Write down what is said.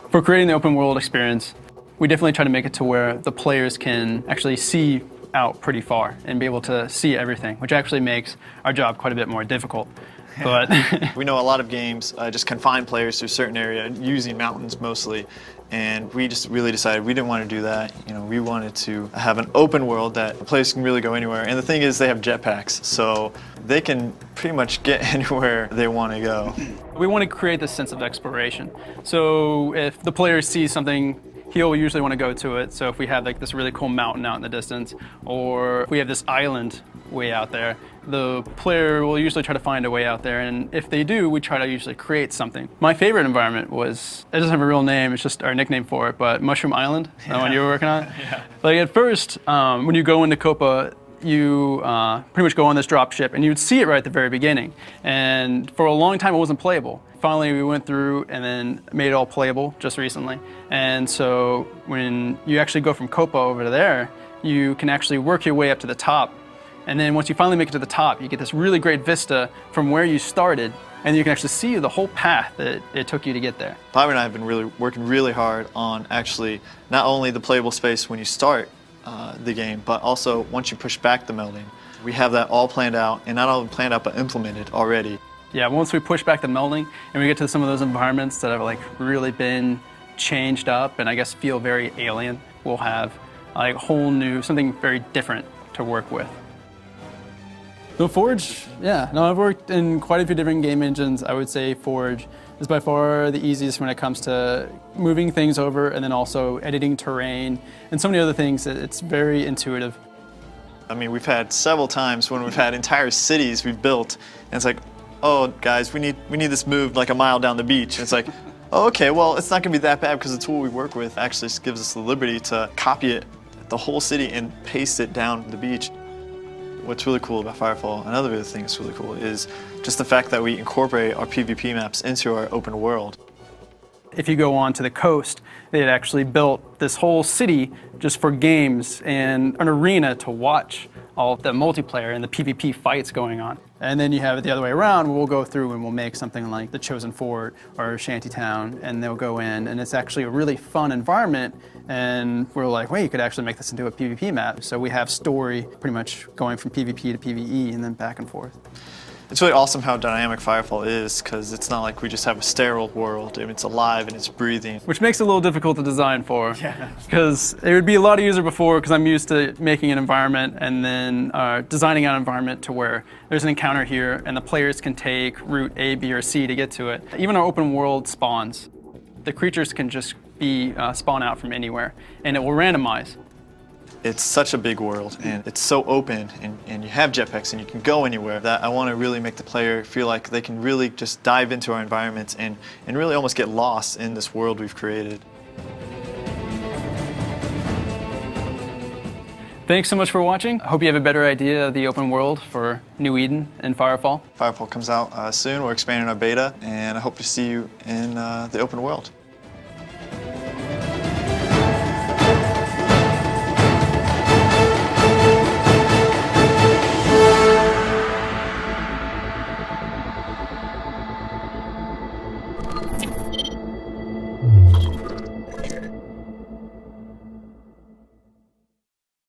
For creating the open world experience, we definitely try to make it to where the players can actually see out pretty far and be able to see everything, which actually makes our job quite a bit more difficult. But we know a lot of games just confine players to a certain area, using mountains mostly, and we just really decided we didn't want to do that. You know, we wanted to have an open world that the players can really go anywhere. And the thing is, they have jetpacks, so they can pretty much get anywhere they want to go. We want to create this sense of exploration. So if the player sees something, he'll usually want to go to it. So if we have like this really cool mountain out in the distance, or if we have this island way out there, the player will usually try to find a way out there, and if they do, we try to usually create something. My favorite environment was, it doesn't have a real name, it's just our nickname for it, but Mushroom Island, the one you were working on. Yeah. Like at first, when you go into Copa, you pretty much go on this drop ship and you would see it right at the very beginning. And for a long time it wasn't playable. Finally we went through and then made it all playable just recently. And so when you actually go from Copa over to there, you can actually work your way up to the top. And then once you finally make it to the top, you get this really great vista from where you started, and you can actually see the whole path that it took you to get there. Bobby and I have been working really hard on actually not only the playable space when you start the game, but also once you push back the melding. We have that all planned out, and not only planned out, but implemented already. Yeah, once we push back the melding and we get to some of those environments that have like really been changed up and I guess feel very alien, we'll have like a whole new, something very different to work with. So Forge, yeah, no, I've worked in quite a few different game engines. I would say Forge is by far the easiest when it comes to moving things over and then also editing terrain and so many other things. It's very intuitive. I mean, we've had several times when we've had entire cities we've built, and it's like, oh, guys, we need this moved like a mile down the beach. And it's like, oh, okay, well, it's not going to be that bad because the tool we work with actually gives us the liberty to copy it, the whole city, and paste it down the beach. What's really cool about Firefall, another thing that's really cool, is just the fact that we incorporate our PvP maps into our open world. If you go on to the coast, they had actually built this whole city just for games and an arena to watch all of the multiplayer and the PvP fights going on. And then you have it the other way around, we'll go through and we'll make something like the Chosen Fort or Shantytown, and they'll go in, and it's actually a really fun environment, and we're like, wait, you could actually make this into a PvP map. So we have story pretty much going from PvP to PvE and then back and forth. It's really awesome how dynamic Firefall is, because it's not like we just have a sterile world. I mean, it's alive and it's breathing. Which makes it a little difficult to design for. Yeah. Because it would be a lot easier before, because I'm used to making an environment and then designing an environment to where there's an encounter here and the players can take route A, B, or C to get to it. Even our open world spawns, the creatures can just be spawn out from anywhere, and it will randomize. It's such a big world, and it's so open, and you have jetpacks and you can go anywhere, that I want to really make the player feel like they can really just dive into our environments and really almost get lost in this world we've created. Thanks so much for watching. I hope you have a better idea of the open world for New Eden and Firefall. Firefall comes out soon. We're expanding our beta, and I hope to see you in the open world.